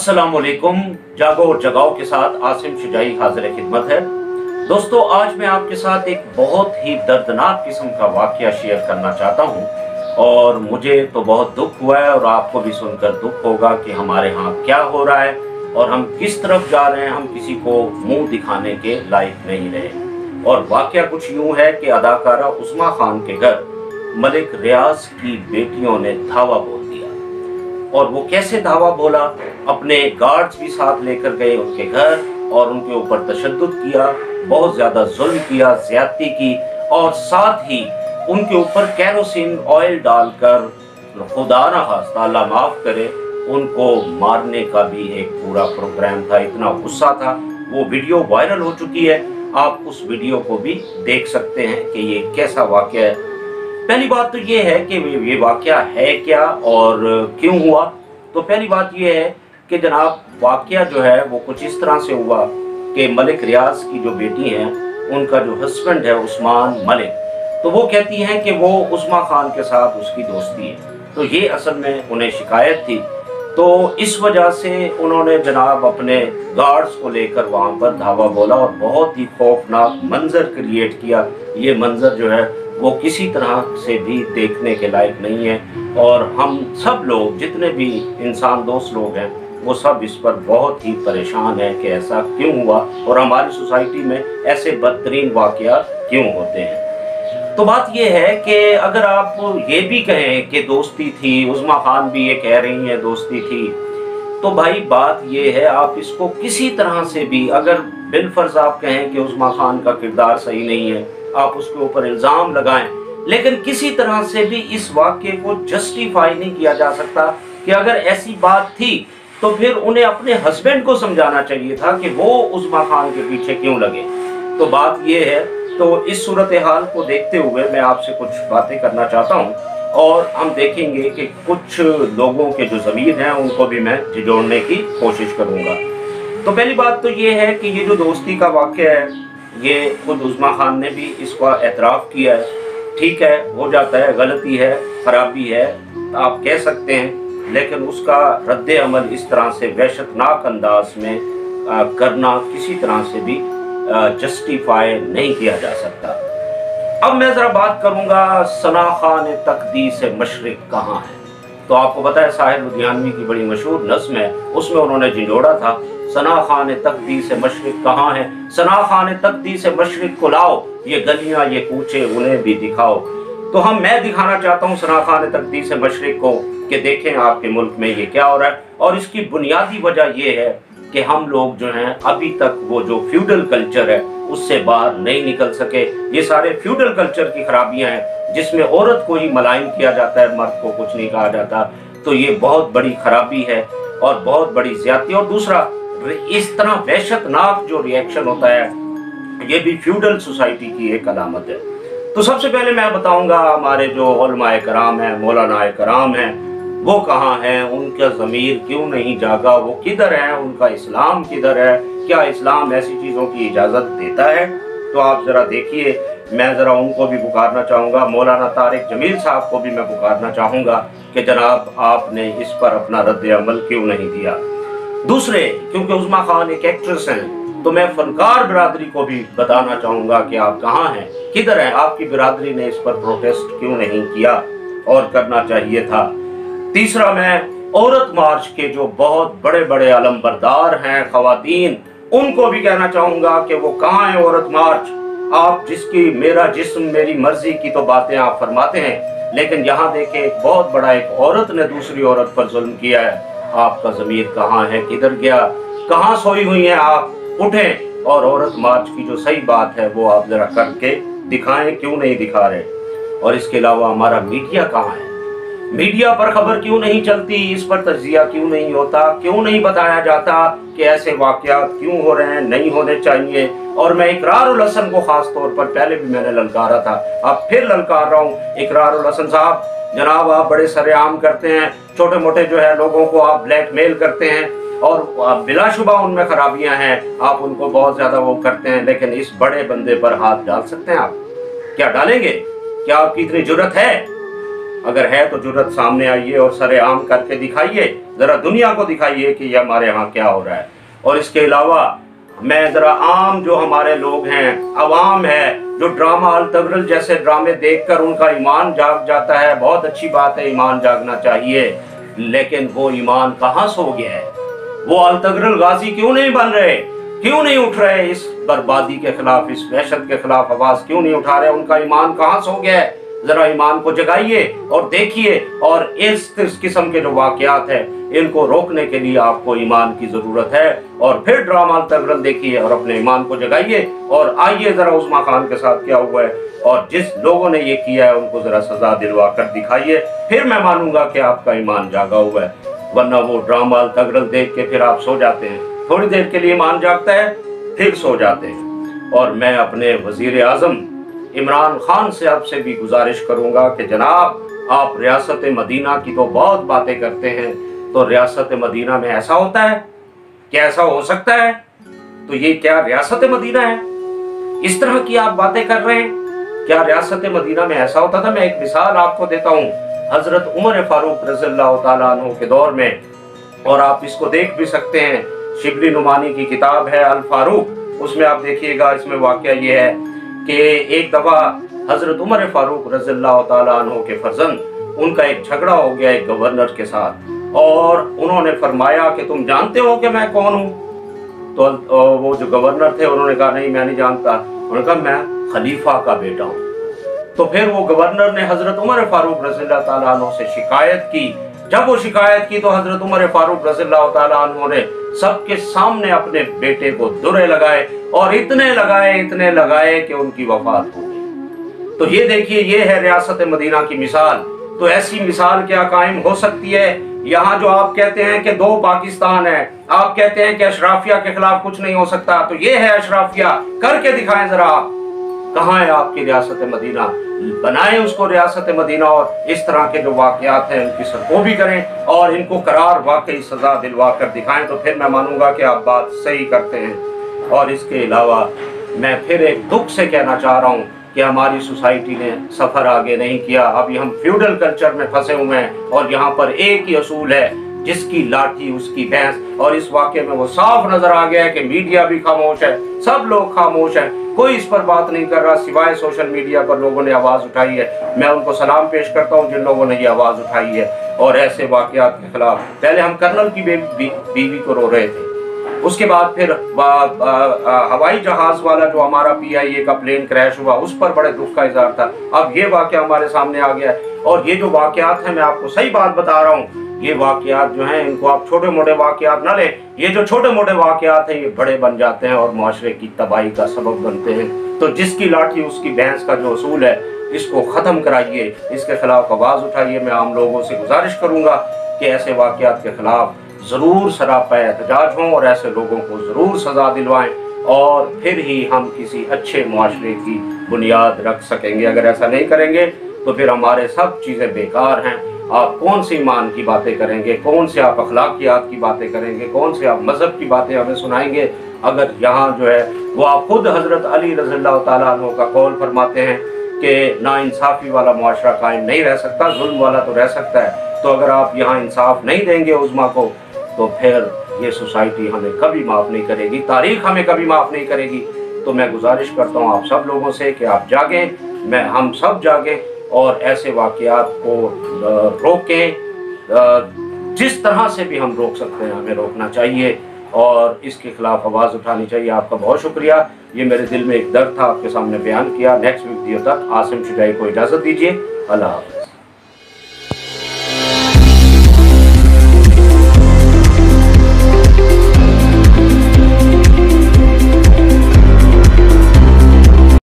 अस्सलामुअलैकुम। जागो और जगाओ के साथ आसिम शुजाई हाजिर खिदमत है। दोस्तों, आज मैं आपके साथ एक बहुत ही दर्दनाक किस्म का वाकया शेयर करना चाहता हूँ और मुझे तो बहुत दुख हुआ है और आपको भी सुनकर दुख होगा कि हमारे यहाँ क्या हो रहा है और हम किस तरफ जा रहे हैं। हम किसी को मुंह दिखाने के लायक नहीं रहे। और वाकया कुछ यूं है कि अदाकारा उस्मा खान के घर मलिक रियाज की बेटियों ने धावा बोल दिया। और वो कैसे धावा बोला? अपने गार्ड्स भी साथ लेकर गए उनके घर और उनके ऊपर तशद्दुद किया, बहुत ज्यादा जुल्म किया, ज्यादती की और साथ ही उनके ऊपर कैरोसिन ऑयल डालकर, खुदा ना खास्ता अल्लाह माफ करे, उनको मारने का भी एक पूरा प्रोग्राम था। इतना गुस्सा था। वो वीडियो वायरल हो चुकी है, आप उस वीडियो को भी देख सकते हैं कि ये कैसा वाकया है। पहली बात तो ये है कि ये वाकया है क्या और क्यों हुआ। तो पहली बात ये है कि जनाब, वाकया जो है वो कुछ इस तरह से हुआ कि मलिक रियाज की जो बेटी हैं, उनका जो हस्बैंड है उस्मान मलिक, तो वो कहती हैं कि वो उस्मा खान के साथ उसकी दोस्ती है। तो ये असल में उन्हें शिकायत थी, तो इस वजह से उन्होंने जनाब अपने गार्ड्स को लेकर वहाँ पर धावा बोला और बहुत ही खौफनाक मंजर क्रिएट किया। ये मंजर जो है वो किसी तरह से भी देखने के लायक नहीं है और हम सब लोग, जितने भी इंसान दोस्त लोग हैं, वो सब इस पर बहुत ही परेशान हैं कि ऐसा क्यों हुआ और हमारी सोसाइटी में ऐसे बदतरीन वाकया क्यों होते हैं। तो बात ये है कि अगर आप ये भी कहें कि दोस्ती थी, उस्मा खान भी ये कह रही हैं दोस्ती थी, तो भाई बात ये है, आप इसको किसी तरह से भी, अगर बिलफर्ज आप कहें कि उस्मा खान का किरदार सही नहीं है, आप उसके ऊपर इल्जाम लगाएं, लेकिन किसी तरह से भी इस वाक्य को जस्टिफाई नहीं किया जा सकता कि अगर ऐसी बात थी तो फिर उन्हें अपने हस्बैंड को समझाना चाहिए था कि वो उस्मा खान के पीछे क्यों लगे। तो बात ये है। तो इस सूरत हाल को देखते हुए मैं आपसे कुछ बातें करना चाहता हूँ और हम देखेंगे कि कुछ लोगों के जो ज़मीर हैं उनको भी मैं जोड़ने की कोशिश करूँगा। तो पहली बात तो ये है कि ये जो दोस्ती का वाक़या है, ये खुद उस्मा खान ने भी इसका एतराफ़ किया है। ठीक है, हो जाता है, गलती है, ख़राबी है, आप कह सकते हैं, लेकिन उसका रद्द अमल इस तरह से वहशतनाक अंदाज में करना किसी तरह से भी जस्टिफाई नहीं किया जा सकता। अब मैं ज़रा बात करूँगा सना खान तकदीस मशरिक कहाँ है। तो आपको पता है साहिर लुधियानवी की बड़ी मशहूर नज़्म है, उसमें उन्होंने झिझोड़ा था, सना खान तकदीस मशरिक कहाँ है, सना खान तकदीस मशरिक को लाओ, ये गलियां ये कूचे उन्हें भी दिखाओ। तो मैं दिखाना चाहता हूँ सना खान तकदीस मशरिक को कि देखें आपके मुल्क में ये क्या हो रहा है। और इसकी बुनियादी वजह ये है कि हम लोग जो हैं अभी तक वो जो फ्यूडल कल्चर है उससे बाहर नहीं निकल सके। ये सारे फ्यूडल कल्चर की खराबियां हैं जिसमें औरत को ही मलाइन किया जाता है, मर्द को कुछ नहीं कहा जाता। तो ये बहुत बड़ी खराबी है और बहुत बड़ी ज्यादती। और दूसरा, इस तरह वहशतनाक जो रिएक्शन होता है, ये भी फ्यूडल सोसाइटी की एक अलामत है। तो सबसे पहले मैं बताऊंगा हमारे जो उलमाए कराम हैं, मौलाना कराम हैं, वो कहाँ हैं, उनका ज़मीर क्यों नहीं जागा, वो किधर हैं, उनका इस्लाम किधर है, क्या इस्लाम ऐसी चीज़ों की इजाज़त देता है। तो आप ज़रा देखिए, मैं ज़रा उनको भी पुकारना चाहूँगा, मौलाना तारिक जमील साहब को भी मैं पुकारना चाहूँगा कि जनाब आपने इस पर अपना रद्द अमल क्यों नहीं दिया। दूसरे, क्योंकि उस्मा खान एक एक्ट्रेस हैं, तो मैं फनकार बिरादरी को भी बताना चाहूँगा कि आप कहाँ हैं, किधर हैं, आपकी बिरादरी ने इस पर प्रोटेस्ट क्यों नहीं किया और करना चाहिए था। तीसरा, मैं औरत मार्च के जो बहुत बड़े बड़े अलमबरदार हैं ख़वातीन, उनको भी कहना चाहूँगा कि वो कहाँ हैं औरत मार्च। आप जिसकी मेरा जिस्म मेरी मर्जी की तो बातें आप फरमाते हैं, लेकिन यहाँ देखें एक बहुत बड़ा एक औरत ने दूसरी औरत पर जुल्म किया है। आपका ज़मीर कहाँ है, किधर गया, कहाँ सोई हुई हैं आप? उठें और औरत मार्च की जो सही बात है वो आप ज़रा करके दिखाएं, क्यों नहीं दिखा रहे। और इसके अलावा हमारा मीडिया कहाँ है, मीडिया पर खबर क्यों नहीं चलती, इस पर तज्जिया क्यों नहीं होता, क्यों नहीं बताया जाता कि ऐसे वाक़यात क्यों हो रहे हैं, नहीं होने चाहिए। और मैं इकरारुल हसन को ख़ास तौर पर पहले भी मैंने ललकारा था, अब फिर ललकार रहा हूँ। इकरारुल हसन साहब, जनाब आप बड़े सरेआम करते हैं, छोटे मोटे जो है लोगों को आप ब्लैकमेल करते हैं और बिलाशुबा उनमें खराबियां हैं, आप उनको बहुत ज़्यादा वो करते हैं, लेकिन इस बड़े बंदे पर हाथ डाल सकते हैं आप? क्या डालेंगे? क्या आपकी इतनी जुर्रत है? अगर है तो जुर्रत सामने आइए और सरेआम करके दिखाइए, जरा दुनिया को दिखाइए कि ये हमारे यहाँ क्या हो रहा है। और इसके अलावा मैं जरा आम जो हमारे लोग हैं, अवाम है, जो ड्रामा अल तगरल जैसे ड्रामे देखकर उनका ईमान जाग जाता है, बहुत अच्छी बात है, ईमान जागना चाहिए, लेकिन वो ईमान कहाँ सो गया है? वो अल तगरल गाजी क्यों नहीं बन रहे, क्यों नहीं उठ रहे? इस बर्बादी के खिलाफ, इस वहशत के खिलाफ आवाज क्यों नहीं उठा रहे? उनका ईमान कहाँ सो गया है? जरा ईमान को जगाइए और देखिए। और इस किस्म के जो वाकयात है इनको रोकने के लिए आपको ईमान की जरूरत है। और फिर ड्रामा तगरल देखिए और अपने ईमान को जगाइए और आइए जरा उस्मा खान के साथ क्या हुआ है और जिस लोगों ने ये किया है उनको जरा सजा दिलवा कर दिखाइए, फिर मैं मानूंगा कि आपका ईमान जागा हुआ है। वरना वो ड्रामा तगरल देख के फिर आप सो जाते हैं, थोड़ी देर के लिए ईमान जागता है फिर सो जाते हैं। और मैं अपने वजीर आजम इमरान खान से आपसे भी गुजारिश करूंगा कि जनाब आप रियासत मदीना की तो बहुत बातें करते हैं, तो रियासत मदीना में ऐसा होता है? क्या ऐसा हो सकता है? तो ये क्या रियासत मदीना है? इस तरह की आप बातें कर रहे हैं? क्या रियासत मदीना में ऐसा होता था? मैं एक मिसाल आपको देता हूँ, हजरत उमर फारूक रज़ियल्लाहु ताला अन्हु के दौर में, और आप इसको देख भी सकते हैं, शिबली नुमानी की किताब है अल फारूक, उसमें आप देखिएगा, इसमें वाकया ये है कि एक दफा हजरत उमर फारूक रज़ियल्लाहु ताला अन्हु के फर्जंद, उनका एक झगड़ा हो गया एक गवर्नर के साथ, और उन्होंने फरमाया कि तुम जानते हो कि मैं कौन हूँ? तो वो जो गवर्नर थे उन्होंने कहा नहीं मैं नहीं जानता। उन्होंने कहा मैं खलीफा का बेटा हूँ। तो फिर वो गवर्नर ने हजरत उमर फारूक रज़ियल्लाहु ताला अन्हु से शिकायत की। जब वो शिकायत की तो हजरत उमर फारूक रज़ियल्लाहु ताला अन्हु ने सबके सामने अपने बेटे को दुर्रे लगाए, और इतने लगाए कि उनकी वफात हो गई। तो ये देखिए, ये है रियासत मदीना की मिसाल। तो ऐसी मिसाल क्या कायम हो सकती है? यहाँ जो आप कहते हैं कि दो पाकिस्तान है, आप कहते हैं कि अशराफिया के खिलाफ कुछ नहीं हो सकता, तो ये है अशराफिया, करके दिखाएं जरा आप। कहाँ है आपकी रियासत मदीना? बनाएं उसको रियासत मदीना, और इस तरह के जो वाकयात हैं उनकी सरको भी करें और इनको करार वाकई सजा दिलवा कर दिखाएं, तो फिर मैं मानूंगा कि आप बात सही करते हैं। और इसके अलावा मैं फिर एक दुख से कहना चाह रहा हूँ कि हमारी सोसाइटी ने सफर आगे नहीं किया। अभी हम फ्यूडल कल्चर में फंसे हुए हैं, और यहाँ पर एक ही असूल है, जिसकी लाठी उसकी भैंस। और इस वाक़े में वो साफ नजर आ गया है कि मीडिया भी खामोश है, सब लोग खामोश हैं, कोई इस पर बात नहीं कर रहा, सिवाय सोशल मीडिया पर लोगों ने आवाज उठाई है। मैं उनको सलाम पेश करता हूँ जिन लोगों ने ये आवाज उठाई है। और ऐसे वाकयात के खिलाफ पहले हम कर्नल की बीवी को रो रहे थे, उसके बाद फिर हवाई जहाज वाला जो हमारा PIA का प्लेन क्रैश हुआ उस पर बड़े दुख का इजहार था। अब ये वाकया हमारे सामने आ गया है। और ये जो वाकयात हैं, मैं आपको सही बात बता रहा हूँ, ये वाकयात जो हैं इनको आप छोटे मोटे वाकयात ना लें। ये जो छोटे मोटे वाकयात हैं ये बड़े बन जाते हैं और मुआशरे की तबाही का सबब बनते हैं। तो जिसकी लाठी उसकी भैंस का जो असूल है, इसको ख़त्म कराइए, इसके खिलाफ आवाज़ उठाइए। मैं आम लोगों से गुजारिश करूँगा कि ऐसे वाकयात के खिलाफ ज़रूर सरापा एहतजाज हों और ऐसे लोगों को ज़रूर सज़ा दिलवाएं, और फिर ही हम किसी अच्छे मुआशरे की बुनियाद रख सकेंगे। अगर ऐसा नहीं करेंगे तो फिर हमारे सब चीज़ें बेकार हैं। आप कौन सी ईमान की बातें करेंगे, कौन से आप अखलाकियात की बातें करेंगे, कौन से आप मज़हब की बातें हमें सुनाएंगे, अगर यहाँ जो है वो आप खुद हज़रत अली रज़ियल्लाहु ताला अन्हु का कौल फरमाते हैं कि नाइंसाफ़ी वाला मुआशरा कायम नहीं रह सकता, जुल्म वाला तो रह सकता है। तो अगर आप यहाँ इंसाफ नहीं देंगे उज़्मा को, तो फिर ये सोसाइटी हमें कभी माफ़ नहीं करेगी, तारीख़ हमें कभी माफ़ नहीं करेगी। तो मैं गुजारिश करता हूँ आप सब लोगों से कि आप जागें, हम सब जागें और ऐसे वाक़यात को रोकें। जिस तरह से भी हम रोक सकते हैं हमें रोकना चाहिए और इसके खिलाफ आवाज़ उठानी चाहिए। आपका बहुत शुक्रिया, ये मेरे दिल में एक दर्द था, आपके सामने बयान किया। नेक्स्ट वीडियो तक आसिम शुजाई को इजाज़त दीजिए। अल्लाह हाफ़िज़।